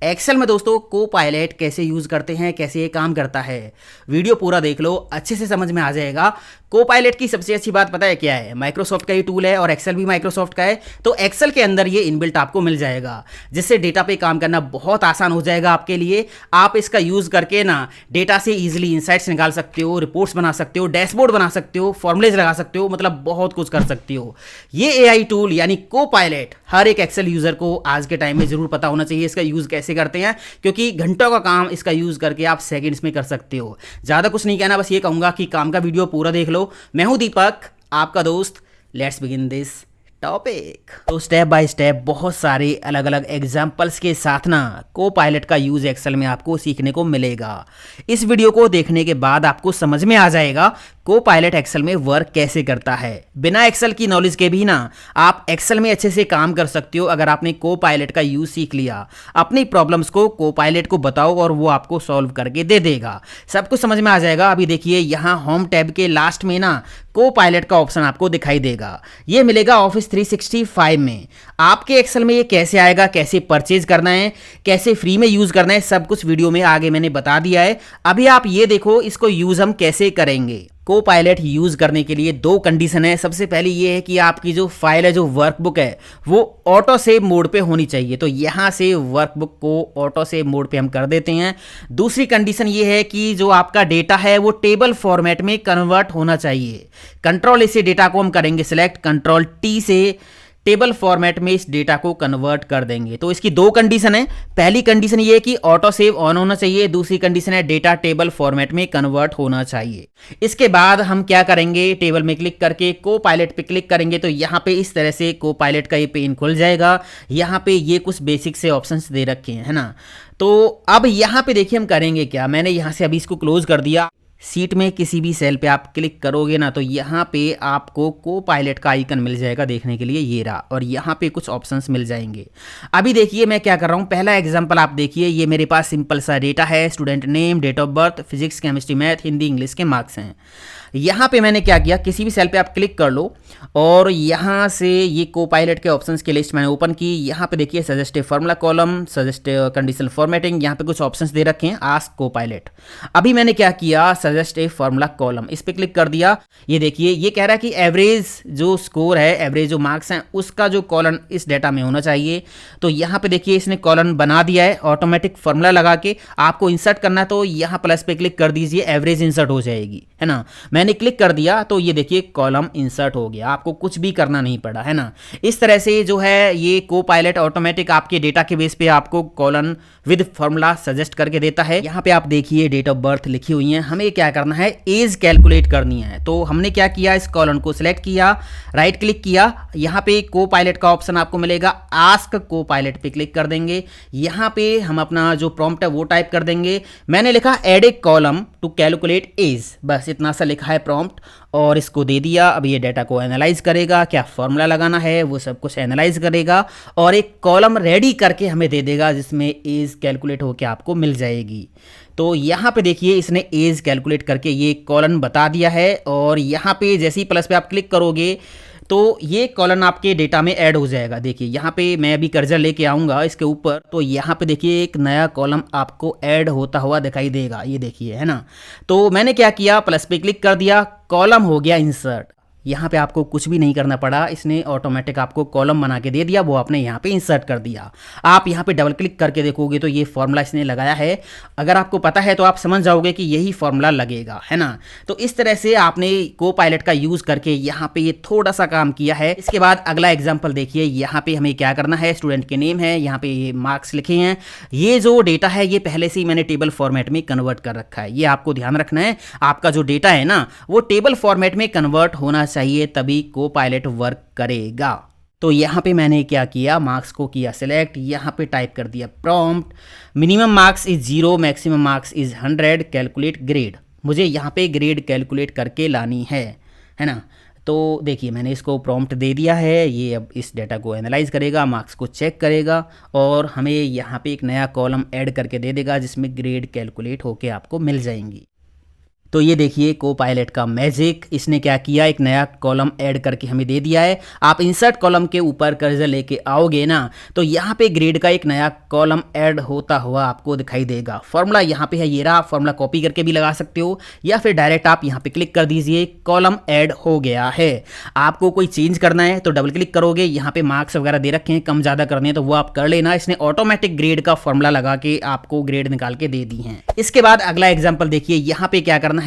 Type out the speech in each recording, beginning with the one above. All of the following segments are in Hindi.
एक्सेल में दोस्तों को पायलट कैसे यूज़ करते हैं, कैसे ये काम करता है, वीडियो पूरा देख लो, अच्छे से समझ में आ जाएगा। को पायलट की सबसे अच्छी बात पता है क्या है? माइक्रोसॉफ्ट का ये टूल है और एक्सेल भी माइक्रोसॉफ्ट का है। तो एक्सेल के अंदर ये इनबिल्ट आपको मिल जाएगा, जिससे डेटा पे काम करना बहुत आसान हो जाएगा आपके लिए। आप इसका यूज़ करके ना डेटा से ईजिली इंसाइट्स निकाल सकते हो, रिपोर्ट्स बना सकते हो, डैशबोर्ड बना सकते हो, फॉर्मुलेज लगा सकते हो, मतलब बहुत कुछ कर सकते हो। ये एआई टूल यानी को पायलट हर एक एक्सेल यूज़र को आज के टाइम में ज़रूर पता होना चाहिए इसका यूज़ कैसे करते हैं, क्योंकि घंटों का काम इसका यूज़ करके आप सेकंड्स में कर सकते हो। ज़्यादा कुछ नहीं कहना, बस ये कहूँगा कि काम का वीडियो पूरा देख लो। मैं हूँ दीपक, आपका दोस्त। Let's begin this topic. तो स्टेप बाय स्टेप बहुत सारे अलग अलग एग्जाम्पल्स के साथ ना को पायलट का यूज़ एक्सेल में आपको सीखने को मिलेगा। इस वीडियो को देखने के बाद आपको समझ में आ जाएगा को पायलट एक्सेल में वर्क कैसे करता है। बिना एक्सेल की नॉलेज के भी ना आप एक्सेल में अच्छे से काम कर सकते हो अगर आपने को पायलट का यूज़ सीख लिया। अपनी प्रॉब्लम्स को पायलट को बताओ और वो आपको सॉल्व करके दे देगा। सब कुछ समझ में आ जाएगा। अभी देखिए यहाँ होम टैब के लास्ट में ना को पायलट का ऑप्शन आपको दिखाई देगा। ये मिलेगा ऑफिस 365 में। आपके एक्सेल में ये कैसे आएगा, कैसे परचेज करना है, कैसे फ्री में यूज़ करना है, सब कुछ वीडियो में आगे मैंने बता दिया है। अभी आप ये देखो इसको यूज़ हम कैसे करेंगे। को पायलट यूज़ करने के लिए दो कंडीशन है। सबसे पहली ये है कि आपकी जो फाइल है, जो वर्कबुक है, वो ऑटो सेव मोड पे होनी चाहिए। तो यहाँ से वर्कबुक को ऑटो सेव मोड पे हम कर देते हैं। दूसरी कंडीशन ये है कि जो आपका डेटा है वो टेबल फॉर्मेट में कन्वर्ट होना चाहिए। कंट्रोल ए से डेटा को हम करेंगे सिलेक्ट, कंट्रोल टी से टेबल फॉर्मेट में इस डेटा को कन्वर्ट कर देंगे। तो इसकी दो कंडीशन है। पहली कंडीशन ये है कि ऑटो सेव ऑन होना चाहिए, दूसरी कंडीशन है डेटा टेबल फॉर्मेट में कन्वर्ट होना चाहिए। इसके बाद हम क्या करेंगे, टेबल में क्लिक करके को पायलट पे क्लिक करेंगे तो यहाँ पे इस तरह से को पायलट का ये पेन खुल जाएगा। यहाँ पे ये कुछ बेसिक से ऑप्शंस दे रखे हैं, है ना। तो अब यहाँ पे देखिए हम करेंगे क्या। मैंने यहाँ से अभी इसको क्लोज कर दिया। सीट में किसी भी सेल पे आप क्लिक करोगे ना तो यहाँ पे आपको को पायलट का आइकन मिल जाएगा देखने के लिए, ये रहा। और यहाँ पे कुछ ऑप्शंस मिल जाएंगे। अभी देखिए मैं क्या कर रहा हूँ। पहला एग्जांपल आप देखिए, ये मेरे पास सिंपल सा डेटा है, student name, date of birth, physics, chemistry, math, Hindi, English के मार्क्स हैं। यहाँ पे मैंने क्या किया, किसी भी सेल पे आप क्लिक कर लो और यहाँ से ये को पायलट के ऑप्शंस की लिस्ट मैंने ओपन की। यहाँ पे देखिए suggest a formula column, suggest conditional formatting, यहाँ पे कुछ ऑप्शंस दे रखे हैं, आस्क को पायलट। अभी मैंने क्या किया, सजेस्ट ए फॉर्मूला कॉलम, इस पे क्लिक कर दिया। ये देखिए ये कह रहा है कि एवरेज जो स्कोर है, एवरेज जो मार्क्स हैं, उसका जो कॉलम इस डेटा में होना चाहिए। तो यहाँ पे देखिए इसने कॉलम बना दिया है ऑटोमेटिक फॉर्मूला लगा के। आपको इंसर्ट करना है तो यहाँ प्लस पे क्लिक कर दीजिए, एवरेज इंसर्ट हो जाएगी, है ना। मैंने क्लिक कर दिया तो ये देखिए कॉलम इंसर्ट हो गया, आपको कुछ भी करना नहीं पड़ा, है ना। इस तरह से जो है ये को पायलट ऑटोमेटिक आपके डेटा के बेस पे आपको कॉलम विद फॉर्मूला सजेस्ट करके देता है। यहाँ पे आप देखिए डेट ऑफ बर्थ लिखी हुई है। हमें क्या करना है, एज कैलकुलेट करनी है। तो हमने क्या किया, इस कॉलम को सिलेक्ट किया, राइट क्लिक किया, यहाँ पे को पायलट का ऑप्शन आपको मिलेगा, आस्क को पायलट पे क्लिक कर देंगे। यहाँ पे हम अपना जो प्रॉम्प्ट है वो टाइप कर देंगे। मैंने लिखा add A column to calculate as, बस इतना सा लिखा है प्रॉम्प्ट और इसको दे दिया। अब ये डेटा को एनालाइज करेगा, क्या फॉर्मूला लगाना है वो सब कुछ एनालाइज करेगा और एक कॉलम रेडी करके हमें दे देगा जिसमें एज कैलकुलेट होकर आपको मिल जाएगी। तो यहाँ पे देखिए इसने एज कैलकुलेट करके ये कॉलम बता दिया है। और यहाँ पे जैसे ही प्लस पे आप क्लिक करोगे तो ये कॉलम आपके डेटा में ऐड हो जाएगा। देखिए यहाँ पे मैं अभी कर्सर लेके आऊँगा इसके ऊपर, तो यहाँ पे देखिए एक नया कॉलम आपको ऐड होता हुआ दिखाई देगा, ये देखिए, है ना। तो मैंने क्या किया, प्लस पे क्लिक कर दिया, कॉलम हो गया इंसर्ट। यहाँ पे आपको कुछ भी नहीं करना पड़ा, इसने ऑटोमेटिक आपको कॉलम बना के दे दिया, वो आपने यहाँ पे इंसर्ट कर दिया। आप यहाँ पे डबल क्लिक करके देखोगे तो ये फॉर्मूला इसने लगाया है। अगर आपको पता है तो आप समझ जाओगे कि यही फॉर्मूला लगेगा, है ना। तो इस तरह से आपने को पायलट का यूज़ करके यहाँ पे ये थोड़ा सा काम किया है। इसके बाद अगला एग्जाम्पल देखिए, यहाँ पे हमें क्या करना है, स्टूडेंट के नेम है, यहाँ पे ये मार्क्स लिखे हैं। ये जो डेटा है ये पहले से ही मैंने टेबल फॉर्मेट में कन्वर्ट कर रखा है। ये आपको ध्यान रखना है, आपका जो डेटा है ना वो टेबल फॉर्मेट में कन्वर्ट होना चाहिए, तभी को पायलट वर्क करेगा। तो यहाँ पे मैंने क्या किया, मार्क्स को किया सिलेक्ट, यहाँ पे टाइप कर दिया prompt, minimum marks is 0, maximum marks is 100, calculate grade. मुझे यहाँ पे ग्रेड कैलकुलेट करके लानी है ना। तो देखिए मैंने इसको प्रॉम्प्ट दे दिया है, ये अब इस डेटा को एनालाइज करेगा, मार्क्स को चेक करेगा और हमें यहाँ पे एक नया कॉलम ऐड करके दे देगा जिसमें ग्रेड कैलकुलेट होके आपको मिल जाएंगी। तो ये देखिए को पायलट का मैजिक, इसने क्या किया, एक नया कॉलम ऐड करके हमें दे दिया है। आप इंसर्ट कॉलम के ऊपर कर्सर लेके आओगे ना तो यहाँ पे ग्रेड का एक नया कॉलम ऐड होता हुआ आपको दिखाई देगा। फॉर्मूला यहाँ पे है, ये रहा। फॉर्मूला कॉपी करके भी लगा सकते हो या फिर डायरेक्ट आप यहाँ पे क्लिक कर दीजिए, कॉलम ऐड हो गया है। आपको कोई चेंज करना है तो डबल क्लिक करोगे, यहाँ पे मार्क्स वगैरह दे रखे हैं, कम ज़्यादा करने हैं तो वो आप कर लेना। इसने ऑटोमेटिक ग्रेड का फॉर्मूला लगा के आपको ग्रेड निकाल के दे दी है। इसके बाद अगला एग्जाम्पल देखिए, यहाँ पे क्या करना है,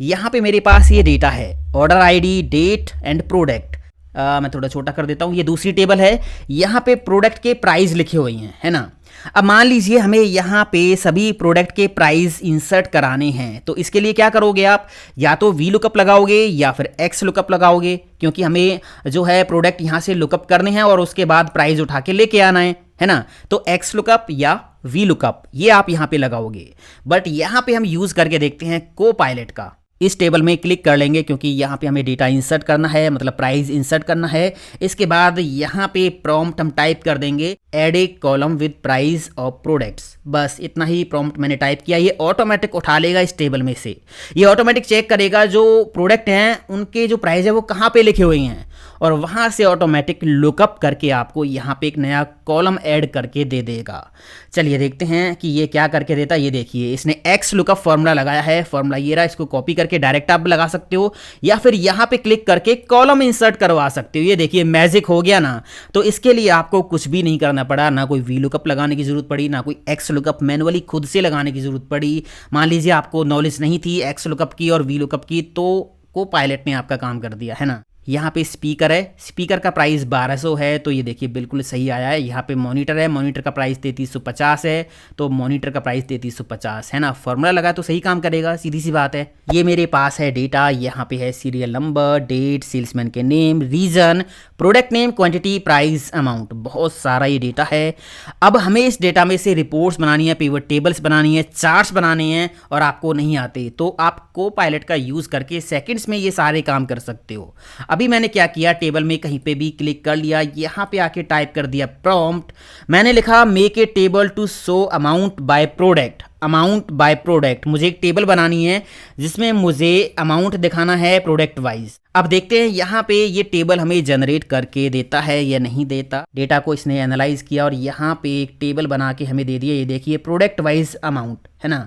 यहाँ पे मेरे पास ये डेटा है, order ID, date and product. मैं थोड़ा छोटा कर देता हूँ, ये दूसरी टेबल है, यहाँ पे प्रोडक्ट के प्राइस लिखे हुए हैं, है ना। अब मान लीजिए हमें यहाँ पे सभी प्रोडक्ट के प्राइस इंसर्ट कराने हैं, तो इसके लिए क्या करोगे आप, या तो वी लुकअप लगाओगे या फिर एक्स लुकअप लगाओगे, क्योंकि हमें जो है प्रोडक्ट यहाँ से लुकअप करने हैं और उसके बाद प्राइस उठा के लेके आना है ना। तो एक्स लुकअप या वी लुकअप ये आप यहाँ पे लगाओगे। बट यहाँ पे हम यूज करके देखते हैं को पायलट का। इस टेबल में क्लिक कर लेंगे क्योंकि यहाँ पे हमें डेटा इंसर्ट करना है, मतलब प्राइस इंसर्ट करना है। इसके बाद यहाँ पे प्रॉम्प्ट हम टाइप कर देंगे, add a column with price of products. बस इतना ही प्रॉम्प्ट मैंने टाइप किया। ये ऑटोमेटिक उठा लेगा इस टेबल में से, ये ऑटोमेटिक चेक करेगा जो प्रोडक्ट हैं उनके जो प्राइस है वो कहाँ पे लिखे हुए हैं और वहाँ से ऑटोमेटिक लुकअप करके आपको यहाँ पे एक नया कॉलम ऐड करके दे देगा। चलिए देखते हैं कि ये क्या करके देता है। ये देखिए इसने एक्स लुकअप फॉर्मूला लगाया है, फॉर्मूला ये रहा। इसको कॉपी करके डायरेक्ट आप लगा सकते हो या फिर यहाँ पे क्लिक करके कॉलम इंसर्ट करवा सकते हो। ये देखिए मैजिक हो गया ना। तो इसके लिए आपको कुछ भी नहीं करना पड़ा, ना कोई वी लुकअप लगाने की जरूरत पड़ी, ना कोई एक्स लुकअप मैनुअली खुद से लगाने की जरूरत पड़ी। मान लीजिए आपको नॉलेज नहीं थी एक्स लुकअप की और वी लुकअप की, तो को पायलट ने आपका काम कर दिया, है ना। यहाँ पे स्पीकर है, स्पीकर का प्राइस 1200 है, तो ये देखिए बिल्कुल सही आया है। यहाँ पे मॉनिटर है, मॉनिटर का प्राइस 3350 है, तो मॉनिटर का प्राइस 3350 है ना। फॉर्मूला लगा तो सही काम करेगा, सीधी सी बात है। ये मेरे पास है डेटा, यहाँ पे है सीरियल नंबर, डेट, सेल्समैन के name, region, product name, quantity, price, amount, बहुत सारा ये डेटा है। अब हमें इस डेटा में से रिपोर्ट्स बनानी है, पिवट टेबल्स बनानी है, चार्ट्स बनाने हैं और आपको नहीं आते तो आप को पायलट का यूज़ करके सेकंड्स में ये सारे काम कर सकते हो। अभी मैंने क्या किया, टेबल में कहीं पे भी क्लिक कर लिया, यहाँ पे आके टाइप कर दिया प्रॉम्प्ट। मैंने लिखा make a table to show amount by product, amount by product. मुझे एक टेबल बनानी है जिसमें मुझे अमाउंट दिखाना है प्रोडक्ट वाइज। अब देखते हैं यहाँ पे ये टेबल हमें जनरेट करके देता है या नहीं देता। डेटा को इसने एनालाइज किया और यहाँ पे एक टेबल बना के हमें दे दिया। ये देखिए प्रोडक्ट वाइज अमाउंट, है ना।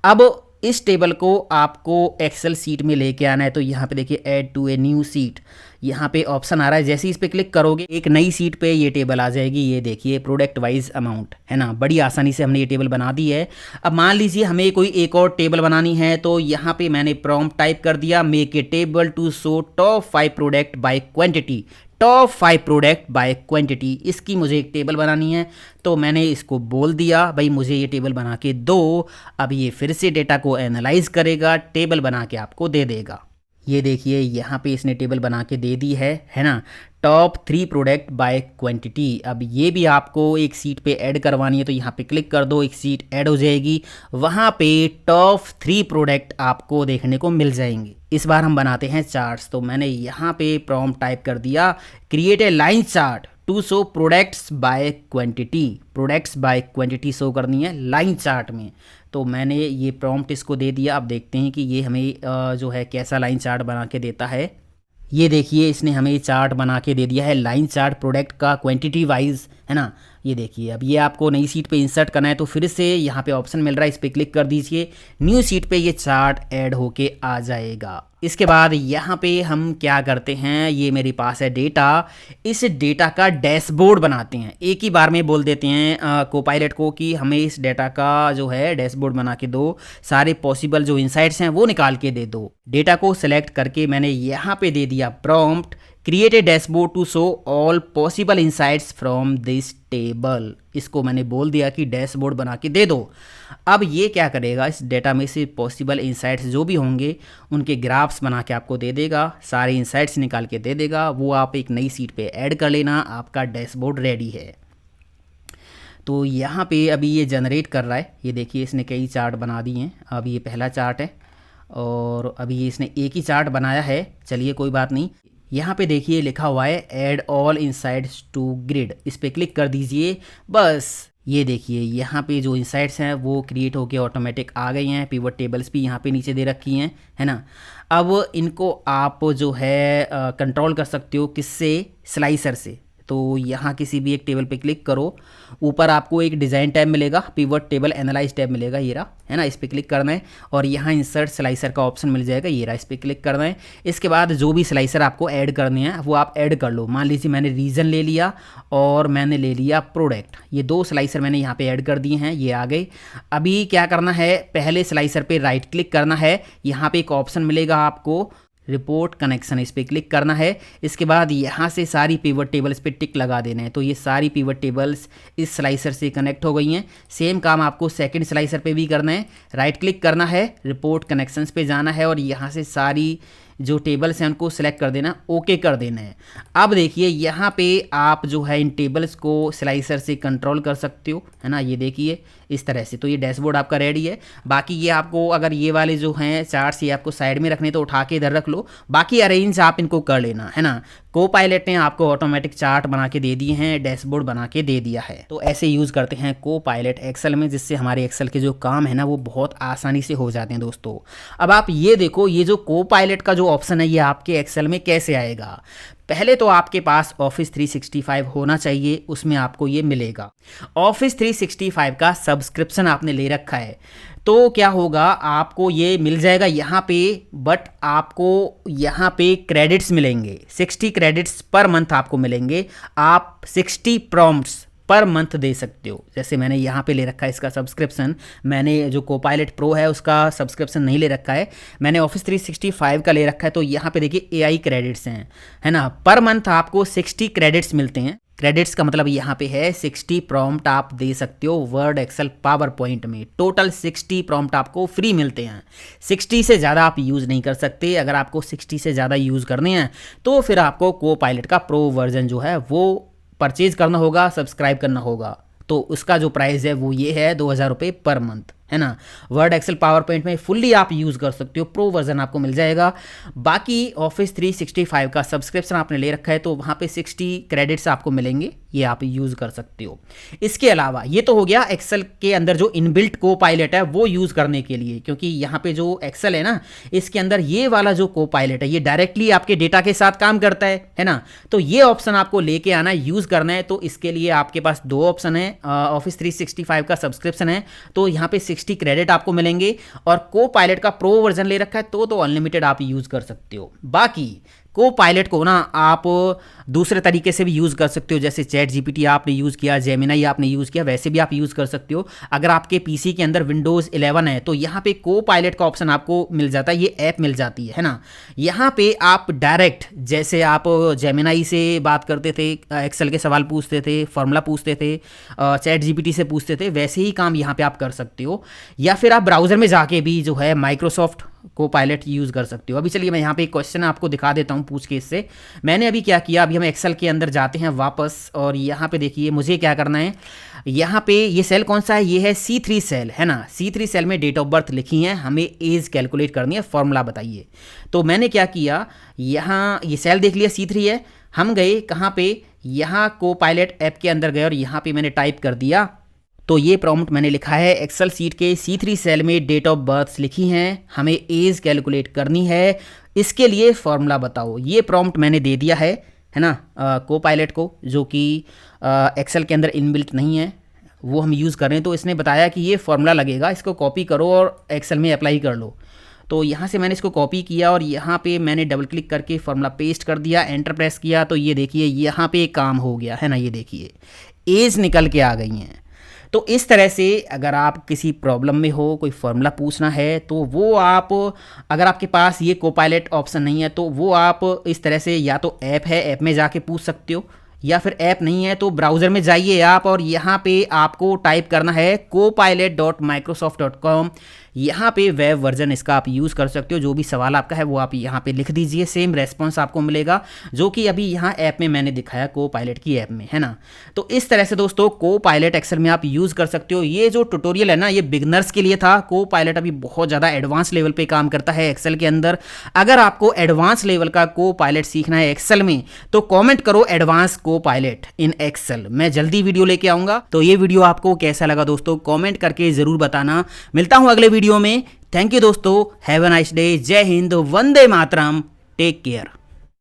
अब इस टेबल को आपको एक्सेल सीट में लेके आना है, तो यहाँ पे देखिए add to a new sheet, यहाँ पे ऑप्शन आ रहा है। जैसे ही इस पे क्लिक करोगे एक नई सीट पे ये टेबल आ जाएगी। ये देखिए प्रोडक्ट वाइज अमाउंट, है ना। बड़ी आसानी से हमने ये टेबल बना दी है। अब मान लीजिए हमें कोई एक और टेबल बनानी है, तो यहाँ पे मैंने प्रॉम्प्ट टाइप कर दिया, make a table to show top 5 product by quantity, top 5 product by quantity. इसकी मुझे एक टेबल बनानी है, तो मैंने इसको बोल दिया भाई मुझे ये टेबल बना के दो। अब ये फिर से डेटा को एनालाइज करेगा, टेबल बना के आपको दे देगा। ये देखिए यहाँ पे इसने टेबल बना के दे दी है ना। Top 3 product by quantity. अब ये भी आपको एक सीट पे ऐड करवानी है, तो यहाँ पे क्लिक कर दो, एक सीट ऐड हो जाएगी। वहाँ पे टॉप 3 प्रोडक्ट आपको देखने को मिल जाएंगे। इस बार हम बनाते हैं चार्ट्स, तो मैंने यहाँ पे प्रॉम्प्ट टाइप कर दिया, create a line chart to show products by quantity. Products by quantity show करनी है लाइन चार्ट में, तो मैंने ये प्रॉम्प्ट इसको दे दिया। अब देखते हैं कि ये हमें जो है कैसा लाइन चार्ट बना के देता है। ये देखिए इसने हमें चार्ट बना के दे दिया है, लाइन चार्ट प्रोडक्ट का क्वांटिटी वाइज, है ना। ये देखिए अब ये आपको नई सीट पे इंसर्ट करना है, तो फिर से यहाँ पे ऑप्शन मिल रहा है, इस पर क्लिक कर दीजिए, न्यू सीट पे ये चार्ट ऐड होके आ जाएगा। इसके बाद यहाँ पे हम क्या करते हैं, ये मेरे पास है डेटा, इस डेटा का डैशबोर्ड बनाते हैं। एक ही बार में बोल देते हैं कोपायलट को कि हमें इस डेटा का जो है डैशबोर्ड बना के दो, सारे पॉसिबल जो इनसाइट्स हैं वो निकाल के दे दो। डेटा को सेलेक्ट करके मैंने यहाँ पे दे दिया prompt, create a dashboard to show all possible insights from this table. इसको मैंने बोल दिया कि डैशबोर्ड बना के दे दो। अब ये क्या करेगा, इस डेटा में से पॉसिबल इनसाइट्स जो भी होंगे उनके ग्राफ्स बना के आपको दे देगा, सारे इनसाइट्स निकाल के दे देगा। वो आप एक नई सीट पे ऐड कर लेना, आपका डैशबोर्ड रेडी है। तो यहाँ पे अभी ये जनरेट कर रहा है। ये देखिए इसने कई चार्ट बना दिए हैं। अब ये पहला चार्ट है और अभी इसने एक ही चार्ट बनाया है। चलिए कोई बात नहीं। यहाँ पे देखिए लिखा हुआ है add all insights to grid, इस पर क्लिक कर दीजिए। बस ये देखिए यहाँ पे जो इंसाइट्स हैं वो क्रिएट होके ऑटोमेटिक आ गई हैं, पिवट टेबल्स भी यहाँ पे नीचे दे रखी हैं, है ना। अब इनको आप जो है कंट्रोल कर सकते हो किससे, स्लाइसर से। तो यहाँ किसी भी एक टेबल पे क्लिक करो, ऊपर आपको एक डिज़ाइन टैब मिलेगा, पिवट टेबल एनालाइज टैब मिलेगा, ये रहा, है ना, इस पर क्लिक करना है और यहाँ इंसर्ट स्लाइसर का ऑप्शन मिल जाएगा, ये रहा, इस पर क्लिक करना है। इसके बाद जो भी स्लाइसर आपको ऐड करने हैं वो आप ऐड कर लो। मान लीजिए मैंने रीजन ले लिया और मैंने ले लिया प्रोडक्ट, ये 2 स्लाइसर मैंने यहाँ पे ऐड कर दिए हैं, ये आ गए। अभी क्या करना है, पहले स्लाइसर पे राइट क्लिक करना है, यहाँ पे एक ऑप्शन मिलेगा आपको रिपोर्ट कनेक्शन, इस पर क्लिक करना है। इसके बाद यहाँ से सारी पिवट टेबल्स पे टिक लगा देना है। तो ये सारी पिवट टेबल्स इस स्लाइसर से कनेक्ट हो गई हैं। सेम काम आपको सेकंड स्लाइसर पे भी करना है, राइट क्लिक करना है, रिपोर्ट कनेक्शंस पे जाना है और यहाँ से सारी जो टेबल्स हैं उनको सेलेक्ट कर देना, ओके कर देना है। अब देखिए यहाँ पे आप जो है इन टेबल्स को स्लाइसर से कंट्रोल कर सकते हो, है ना, ये देखिए इस तरह से। तो ये डैशबोर्ड आपका रेडी है। बाकी ये आपको अगर ये वाले जो हैं चार्ट्स ये आपको साइड में रखने तो उठा के इधर रख लो, बाकी अरेंज आप इनको कर लेना, है ना। कोपायलट ने आपको ऑटोमेटिक चार्ट बना के दे दिए हैं, डैशबोर्ड बना के दे दिया है। तो ऐसे यूज़ करते हैं कोपायलट एक्सेल में, जिससे हमारे एक्सेल के जो काम है ना वो बहुत आसानी से हो जाते हैं दोस्तों। अब आप ये देखो, ये जो कोपायलट का जो ऑप्शन है ये आपके एक्सेल में कैसे आएगा। पहले तो आपके पास ऑफिस 365 होना चाहिए, उसमें आपको ये मिलेगा। ऑफिस 365 का सब्सक्रिप्शन आपने ले रखा है तो क्या होगा, आपको ये मिल जाएगा यहाँ पे, बट आपको यहाँ पे क्रेडिट्स मिलेंगे, 60 क्रेडिट्स पर मंथ आपको मिलेंगे। आप 60 प्रॉम्प्ट्स पर मंथ दे सकते हो। जैसे मैंने यहाँ पे ले रखा है इसका सब्सक्रिप्शन, मैंने जो कोपायलट प्रो है उसका सब्सक्रिप्शन नहीं ले रखा है, मैंने ऑफिस 365 का ले रखा है। तो यहाँ पे देखिए AI क्रेडिट्स हैं, है ना, पर मंथ आपको 60 क्रेडिट्स मिलते हैं। क्रेडिट्स का मतलब यहाँ पे है 60 प्रॉम्प्ट आप दे सकते हो वर्ड, एक्सेल, पावर पॉइंट में। टोटल 60 प्रॉम्प्ट आपको फ्री मिलते हैं। 60 से ज़्यादा आप यूज़ नहीं कर सकते। अगर आपको 60 से ज़्यादा यूज़ करने हैं तो फिर आपको कोपायलट का प्रो वर्जन जो है वो परचेज करना होगा, सब्सक्राइब करना होगा। तो उसका जो प्राइस है वो ये है 2000 रुपये पर मंथ, है ना। वर्ड, एक्सेल, पावर पॉइंट में फुल्ली आप यूज़ कर सकते हो, प्रो वर्जन आपको मिल जाएगा। बाकी ऑफिस 365 का सब्सक्रिप्शन आपने ले रखा है तो वहाँ पे 60 क्रेडिट्स आपको मिलेंगे, ये आप यूज़ कर सकते हो। इसके अलावा ये तो हो गया एक्सेल के अंदर जो इनबिल्ट कोपायलट है वो यूज़ करने के लिए, क्योंकि यहाँ पे जो एक्सेल है ना इसके अंदर ये वाला जो कोपायलट है ये डायरेक्टली आपके डेटा के साथ काम करता है ना। तो ये ऑप्शन आपको लेके आना है, यूज़ करना है। तो इसके लिए आपके पास 2 ऑप्शन है। ऑफिस 365 का सब्सक्रिप्शन है तो यहाँ पे 60 क्रेडिट आपको मिलेंगे, और कोपायलट का प्रो वर्जन ले रखा है तो अनलिमिटेड आप यूज़ कर सकते हो। बाकी कोपायलट को ना आप दूसरे तरीके से भी यूज़ कर सकते हो, जैसे चैट जीपीटी आपने यूज़ किया, जेमिनाई आपने यूज़ किया, वैसे भी आप यूज़ कर सकते हो। अगर आपके पीसी के अंदर विंडोज़ 11 है तो यहाँ पे कोपायलट का ऑप्शन आपको मिल जाता है, ये ऐप मिल जाती है ना। यहाँ पे आप डायरेक्ट, जैसे आप जेमिनाई से बात करते थे, एक्सेल के सवाल पूछते थे, फॉर्मूला पूछते थे, चैट जीपीटी से पूछते थे, वैसे ही काम यहाँ पे आप कर सकते हो। या फिर आप ब्राउज़र में जाके भी जो है माइक्रोसॉफ्ट कोपायलट यूज़ कर सकते हो। अभी चलिए मैं यहाँ पे एक क्वेश्चन आपको दिखा देता हूँ पूछ के इससे। मैंने अभी क्या किया, अभी हम एक्सेल के अंदर जाते हैं वापस, और यहाँ पे देखिए मुझे क्या करना है। यहाँ पे ये सेल कौन सा है, ये है C3 सेल, है ना। C3 सेल में डेट ऑफ बर्थ लिखी है, हमें एज कैलकुलेट करनी है, फॉर्मूला बताइए। तो मैंने क्या किया, यहाँ ये सेल देख लिया C3 है, हम गए कहाँ पे, यहाँ कोपायलट ऐप के अंदर गए और यहाँ पे मैंने टाइप कर दिया। तो ये प्रॉम्प्ट मैंने लिखा है, एक्सेल सीट के C3 सेल में डेट ऑफ बर्थ लिखी हैं, हमें एज कैलकुलेट करनी है, इसके लिए फॉर्मूला बताओ। ये प्रॉम्प्ट मैंने दे दिया है ना कोपायलट को, जो कि एक्सेल के अंदर इनबिल्ट नहीं है, वो हम यूज़ कर रहे हैं। तो इसने बताया कि ये फॉर्मूला लगेगा, इसको कॉपी करो और एक्सेल में अप्लाई कर लो। तो यहाँ से मैंने इसको कॉपी किया और यहाँ पे मैंने डबल क्लिक करके फॉर्मूला पेस्ट कर दिया, एंटर प्रेस किया, तो ये देखिए यहाँ पे काम हो गया, है ना। ये देखिए एज निकल के आ गई हैं। तो इस तरह से अगर आप किसी प्रॉब्लम में हो, कोई फॉर्मूला पूछना है, तो वो आप, अगर आपके पास ये कोपायलट ऑप्शन नहीं है तो वो आप इस तरह से, या तो ऐप है, ऐप में जाके पूछ सकते हो, या फिर ऐप नहीं है तो ब्राउज़र में जाइए आप, और यहाँ पे आपको टाइप करना है copilot.microsoft.com। यहाँ पे वेब वर्जन इसका आप यूज़ कर सकते हो। जो भी सवाल आपका है वो आप यहाँ पे लिख दीजिए, सेम रेस्पॉन्स आपको मिलेगा जो कि अभी यहाँ ऐप में मैंने दिखाया कोपायलट की ऐप में, है ना। तो इस तरह से दोस्तों कोपायलट एक्सेल में आप यूज़ कर सकते हो। ये जो ट्यूटोरियल है ना ये बिगनर्स के लिए था। कोपायलट अभी बहुत ज़्यादा एडवांस लेवल पे काम करता है एक्सेल के अंदर। अगर आपको एडवांस लेवल का कोपायलट सीखना है एक्सेल में तो कमेंट करो एडवांस कोपायलट इन एक्सेल, मैं जल्दी वीडियो लेके आऊँगा। तो ये वीडियो आपको कैसा लगा दोस्तों कमेंट करके ज़रूर बताना। मिलता हूँ अगले वीडियो में। थैंक यू दोस्तों, हैव अ नाइस डे, जय हिंद, वंदे मातरम, टेक केयर।